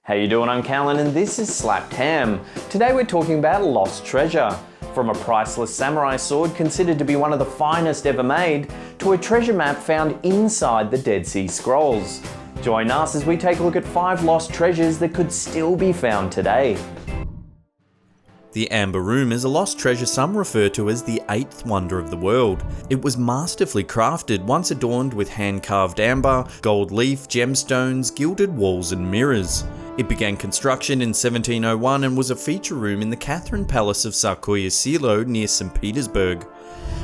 How you doing? I'm Callan and this is Slapped Ham. Today we're talking about lost treasure. From a priceless samurai sword considered to be one of the finest ever made, to a treasure map found inside the Dead Sea Scrolls. Join us as we take a look at 5 lost treasures that could still be found today. The Amber Room is a lost treasure some refer to as the 8th wonder of the world. It was masterfully crafted, once adorned with hand-carved amber, gold leaf, gemstones, gilded walls and mirrors. It began construction in 1701 and was a feature room in the Catherine Palace of Tsarskoye Selo near St. Petersburg.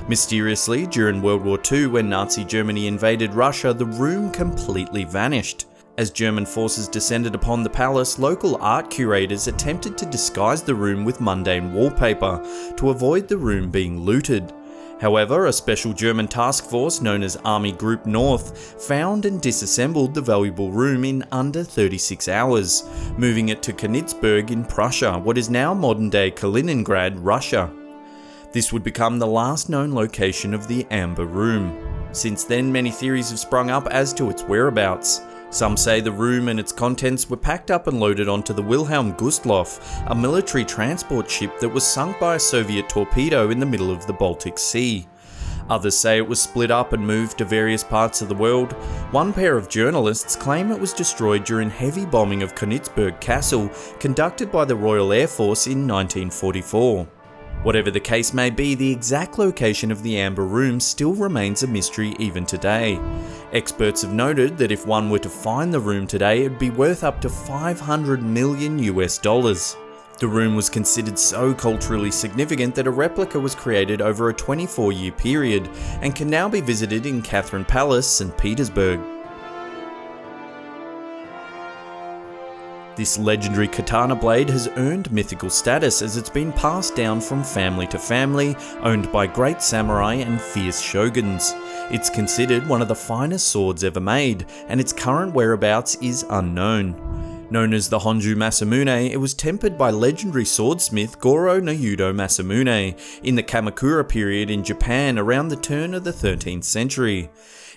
Mysteriously, during World War II, when Nazi Germany invaded Russia, the room completely vanished. As German forces descended upon the palace, local art curators attempted to disguise the room with mundane wallpaper to avoid the room being looted. However, a special German task force known as Army Group North found and disassembled the valuable room in under 36 hours, moving it to Königsberg in Prussia, what is now modern-day Kaliningrad, Russia. This would become the last known location of the Amber Room. Since then, many theories have sprung up as to its whereabouts. Some say the room and its contents were packed up and loaded onto the Wilhelm Gustloff, a military transport ship that was sunk by a Soviet torpedo in the middle of the Baltic Sea. Others say it was split up and moved to various parts of the world. One pair of journalists claim it was destroyed during heavy bombing of Königsberg Castle, conducted by the Royal Air Force in 1944. Whatever the case may be, the exact location of the Amber Room still remains a mystery even today. Experts have noted that if one were to find the room today, it would be worth up to $500 million US. The room was considered so culturally significant that a replica was created over a 24-year period and can now be visited in Catherine Palace, St. Petersburg. This legendary katana blade has earned mythical status as it's been passed down from family to family, owned by great samurai and fierce shoguns. It's considered one of the finest swords ever made, and its current whereabouts is unknown. Known as the Honju Masamune, it was tempered by legendary swordsmith Goro no Yudo Masamune in the Kamakura period in Japan around the turn of the 13th century.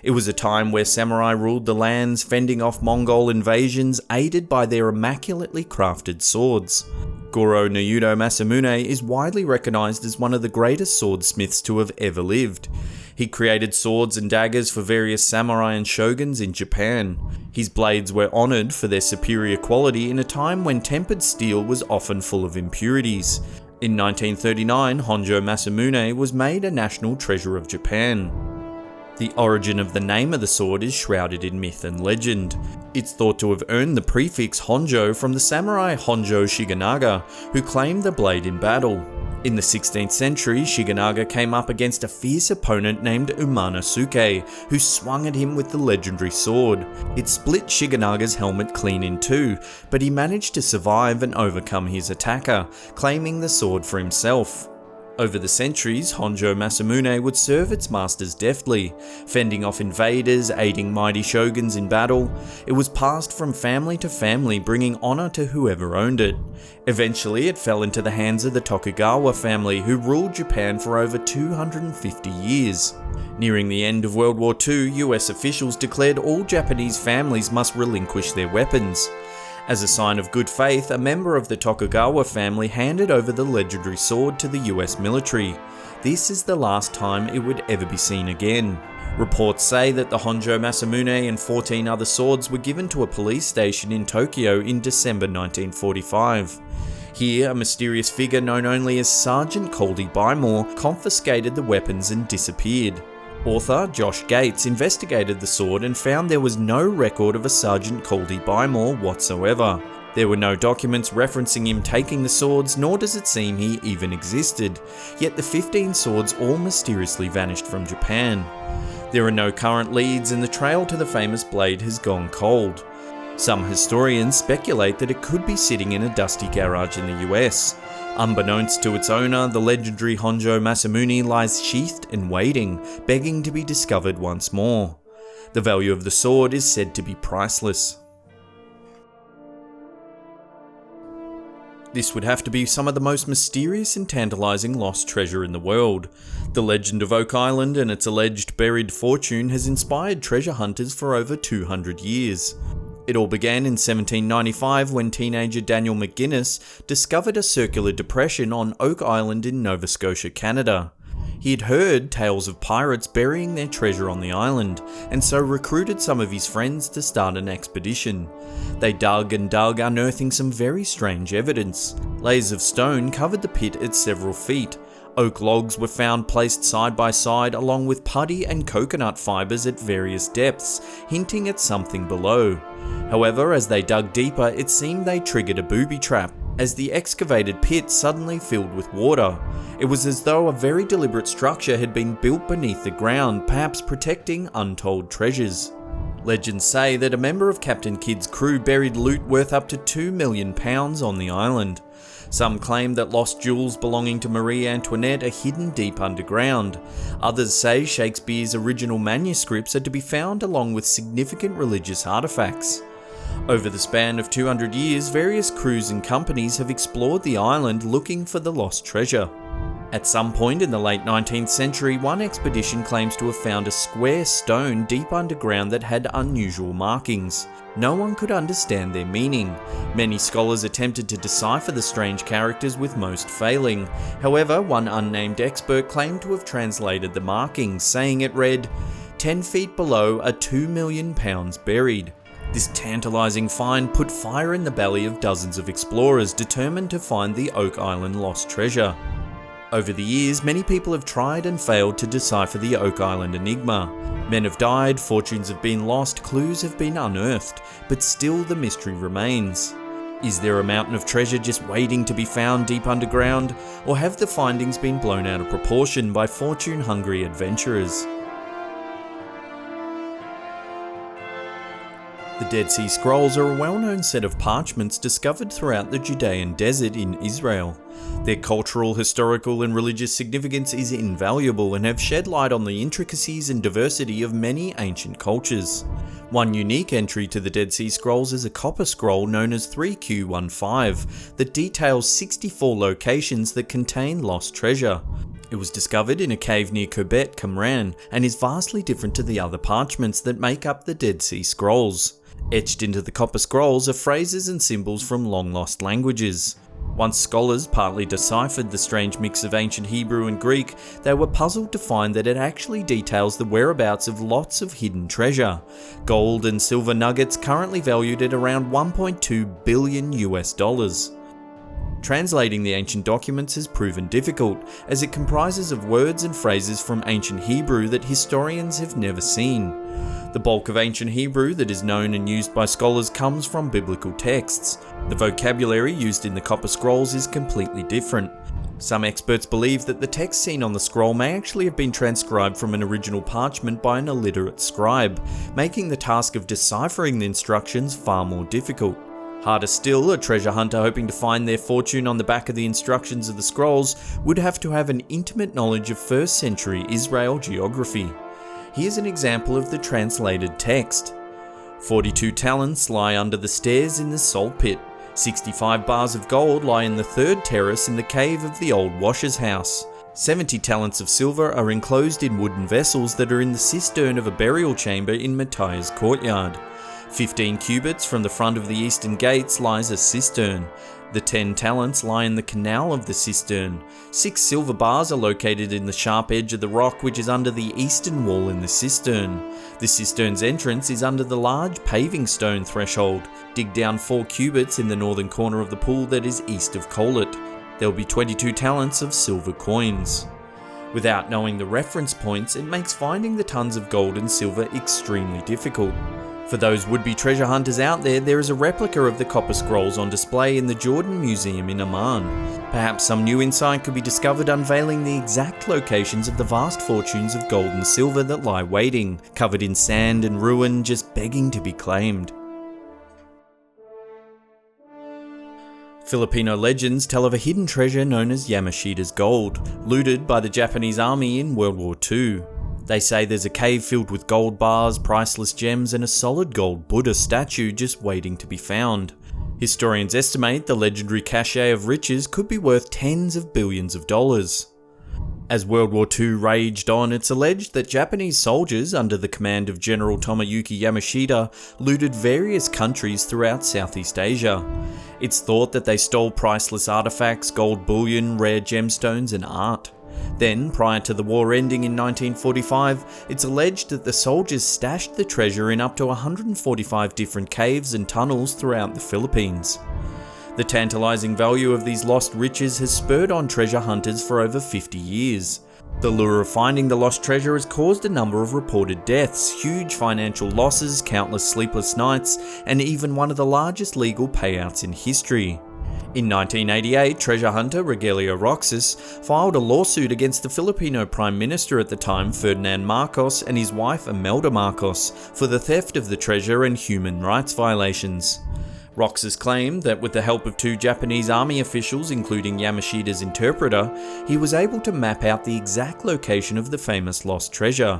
It was a time where samurai ruled the lands, fending off Mongol invasions, aided by their immaculately crafted swords. Goro no Yudo Masamune is widely recognised as one of the greatest swordsmiths to have ever lived. He created swords and daggers for various samurai and shoguns in Japan. His blades were honoured for their superior quality in a time when tempered steel was often full of impurities. In 1939, Honjo Masamune was made a national treasure of Japan. The origin of the name of the sword is shrouded in myth and legend. It's thought to have earned the prefix Honjo from the samurai Honjo Shigenaga, who claimed the blade in battle. In the 16th century, Shigenaga came up against a fierce opponent named Umanosuke, who swung at him with the legendary sword. It split Shigenaga's helmet clean in two, but he managed to survive and overcome his attacker, claiming the sword for himself. Over the centuries, Honjo Masamune would serve its masters deftly, fending off invaders, aiding mighty shoguns in battle. It was passed from family to family, bringing honour to whoever owned it. Eventually, it fell into the hands of the Tokugawa family, who ruled Japan for over 250 years. Nearing the end of World War II, US officials declared all Japanese families must relinquish their weapons. As a sign of good faith, a member of the Tokugawa family handed over the legendary sword to the US military. This is the last time it would ever be seen again. Reports say that the Honjo Masamune and 14 other swords were given to a police station in Tokyo in December 1945. Here, a mysterious figure known only as Sergeant Coldy Bymore confiscated the weapons and disappeared. Author Josh Gates investigated the sword and found there was no record of a Sergeant Coldy Bymore whatsoever. There were no documents referencing him taking the swords, nor does it seem he even existed, yet the 15 swords all mysteriously vanished from Japan. There are no current leads and the trail to the famous blade has gone cold. Some historians speculate that it could be sitting in a dusty garage in the US. Unbeknownst to its owner, the legendary Honjo Masamune lies sheathed and waiting, begging to be discovered once more. The value of the sword is said to be priceless. This would have to be some of the most mysterious and tantalising lost treasure in the world. The legend of Oak Island and its alleged buried fortune has inspired treasure hunters for over 200 years. It all began in 1795 when teenager Daniel McGuinness discovered a circular depression on Oak Island in Nova Scotia, Canada. He had heard tales of pirates burying their treasure on the island, and so recruited some of his friends to start an expedition. They dug and dug, unearthing some very strange evidence. Layers of stone covered the pit at several feet. Oak logs were found placed side by side along with putty and coconut fibres at various depths, hinting at something below. However, as they dug deeper, it seemed they triggered a booby trap, as the excavated pit suddenly filled with water. It was as though a very deliberate structure had been built beneath the ground, perhaps protecting untold treasures. Legends say that a member of Captain Kidd's crew buried loot worth up to £2 million on the island. Some claim that lost jewels belonging to Marie Antoinette are hidden deep underground. Others say Shakespeare's original manuscripts are to be found along with significant religious artifacts. Over the span of 200 years, various crews and companies have explored the island looking for the lost treasure. At some point in the late 19th century, one expedition claims to have found a square stone deep underground that had unusual markings. No one could understand their meaning. Many scholars attempted to decipher the strange characters, with most failing. However, one unnamed expert claimed to have translated the markings, saying it read, 10 feet below are £2 million buried. This tantalising find put fire in the belly of dozens of explorers determined to find the Oak Island lost treasure. Over the years, many people have tried and failed to decipher the Oak Island enigma. Men have died, fortunes have been lost, clues have been unearthed, but still the mystery remains. Is there a mountain of treasure just waiting to be found deep underground, or have the findings been blown out of proportion by fortune-hungry adventurers? The Dead Sea Scrolls are a well-known set of parchments discovered throughout the Judean desert in Israel. Their cultural, historical and religious significance is invaluable and have shed light on the intricacies and diversity of many ancient cultures. One unique entry to the Dead Sea Scrolls is a copper scroll known as 3Q15 that details 64 locations that contain lost treasure. It was discovered in a cave near Kobet, Qumran, and is vastly different to the other parchments that make up the Dead Sea Scrolls. Etched into the copper scrolls are phrases and symbols from long-lost languages. Once scholars partly deciphered the strange mix of ancient Hebrew and Greek, they were puzzled to find that it actually details the whereabouts of lots of hidden treasure. Gold and silver nuggets currently valued at around $1.2 billion. Translating the ancient documents has proven difficult, as it comprises of words and phrases from ancient Hebrew that historians have never seen. The bulk of ancient Hebrew that is known and used by scholars comes from biblical texts. The vocabulary used in the copper scrolls is completely different. Some experts believe that the text seen on the scroll may actually have been transcribed from an original parchment by an illiterate scribe, making the task of deciphering the instructions far more difficult. Harder still, a treasure hunter hoping to find their fortune on the back of the instructions of the scrolls would have to have an intimate knowledge of 1st century Israel geography. Here's an example of the translated text. 42 talents lie under the stairs in the salt pit. 65 bars of gold lie in the 3rd terrace in the cave of the old washer's house. 70 talents of silver are enclosed in wooden vessels that are in the cistern of a burial chamber in Matthias' courtyard. 15 cubits from the front of the eastern gates lies a cistern. The 10 talents lie in the canal of the cistern. 6 silver bars are located in the sharp edge of the rock which is under the eastern wall in the cistern. The cistern's entrance is under the large paving stone threshold. Dig down 4 cubits in the northern corner of the pool that is east of Kohelet. There will be 22 talents of silver coins. Without knowing the reference points, it makes finding the tons of gold and silver extremely difficult. For those would-be treasure hunters out there is a replica of the copper scrolls on display in the Jordan Museum in Amman. Perhaps some new insight could be discovered unveiling the exact locations of the vast fortunes of gold and silver that lie waiting, covered in sand and ruin, just begging to be claimed. Filipino legends tell of a hidden treasure known as Yamashita's gold, looted by the Japanese army in World War II. They say there's a cave filled with gold bars, priceless gems, and a solid gold Buddha statue just waiting to be found. Historians estimate the legendary cache of riches could be worth tens of billions of dollars. As World War II raged on, it's alleged that Japanese soldiers under the command of General Tomoyuki Yamashita looted various countries throughout Southeast Asia. It's thought that they stole priceless artifacts, gold bullion, rare gemstones and art. Then, prior to the war ending in 1945, it's alleged that the soldiers stashed the treasure in up to 145 different caves and tunnels throughout the Philippines. The tantalising value of these lost riches has spurred on treasure hunters for over 50 years. The lure of finding the lost treasure has caused a number of reported deaths, huge financial losses, countless sleepless nights, and even one of the largest legal payouts in history. In 1988, treasure hunter Rogelio Roxas filed a lawsuit against the Filipino Prime Minister at the time, Ferdinand Marcos, and his wife Imelda Marcos for the theft of the treasure and human rights violations. Roxas claimed that with the help of 2 Japanese army officials, including Yamashita's interpreter, he was able to map out the exact location of the famous lost treasure.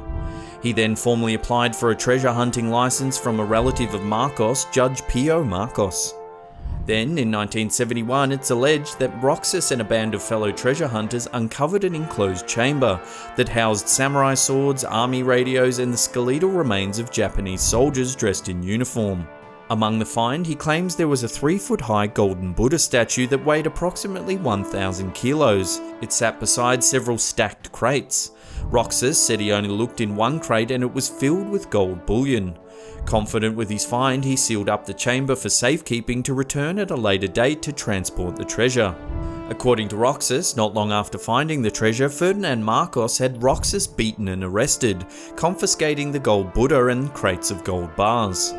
He then formally applied for a treasure hunting license from a relative of Marcos, Judge Pio Marcos. Then, in 1971, it's alleged that Roxas and a band of fellow treasure hunters uncovered an enclosed chamber that housed samurai swords, army radios, and the skeletal remains of Japanese soldiers dressed in uniform. Among the find, he claims there was a 3-foot-high golden Buddha statue that weighed approximately 1,000 kilos. It sat beside several stacked crates. Roxas said he only looked in one crate and it was filled with gold bullion. Confident with his find, he sealed up the chamber for safekeeping to return at a later date to transport the treasure. According to Roxas, not long after finding the treasure, Ferdinand Marcos had Roxas beaten and arrested, confiscating the gold Buddha and crates of gold bars.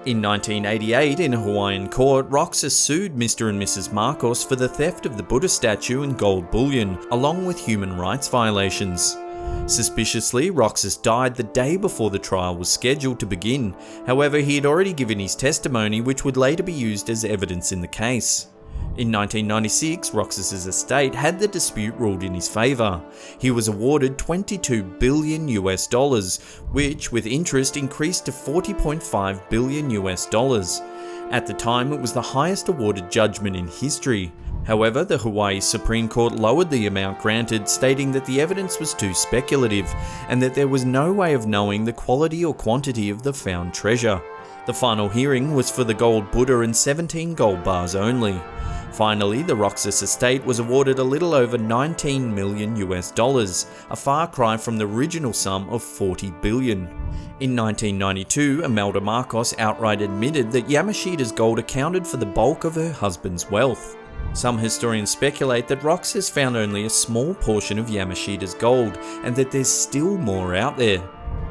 In 1988, in a Hawaiian court, Roxas sued Mr. and Mrs. Marcos for the theft of the Buddha statue and gold bullion, along with human rights violations. Suspiciously, Roxas died the day before the trial was scheduled to begin. However, he had already given his testimony, which would later be used as evidence in the case. In 1996, Roxas's estate had the dispute ruled in his favour. He was awarded $22 billion, which with interest increased to $40.5 billion. At the time, it was the highest awarded judgment in history. However, the Hawaii Supreme Court lowered the amount granted, stating that the evidence was too speculative and that there was no way of knowing the quality or quantity of the found treasure. The final hearing was for the gold Buddha and 17 gold bars only. Finally, the Roxas estate was awarded a little over $19 million, a far cry from the original sum of $40 billion. In 1992, Imelda Marcos outright admitted that Yamashita's gold accounted for the bulk of her husband's wealth. Some historians speculate that Roxas found only a small portion of Yamashita's gold and that there's still more out there.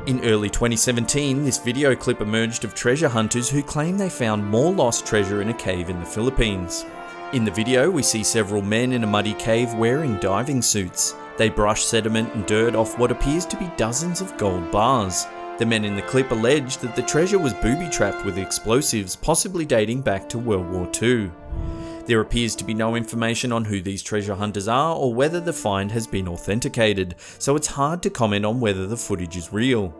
In early 2017, this video clip emerged of treasure hunters who claim they found more lost treasure in a cave in the Philippines. In the video, we see several men in a muddy cave wearing diving suits. They brush sediment and dirt off what appears to be dozens of gold bars. The men in the clip alleged that the treasure was booby-trapped with explosives, possibly dating back to World War II. There appears to be no information on who these treasure hunters are or whether the find has been authenticated, so it's hard to comment on whether the footage is real.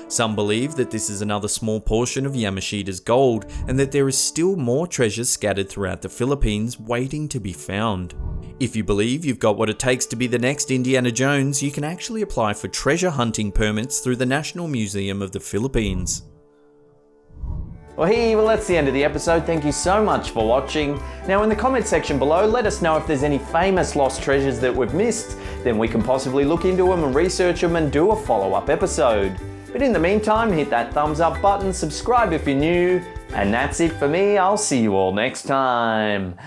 Some believe that this is another small portion of Yamashita's gold and that there is still more treasures scattered throughout the Philippines waiting to be found. If you believe you've got what it takes to be the next Indiana Jones, you can actually apply for treasure hunting permits through the National Museum of the Philippines. Well, that's the end of the episode. Thank you so much for watching. Now, in the comment section below, let us know if there's any famous lost treasures that we've missed. Then we can possibly look into them and research them and do a follow-up episode. But in the meantime, hit that thumbs up button, subscribe if you're new, and that's it for me. I'll see you all next time.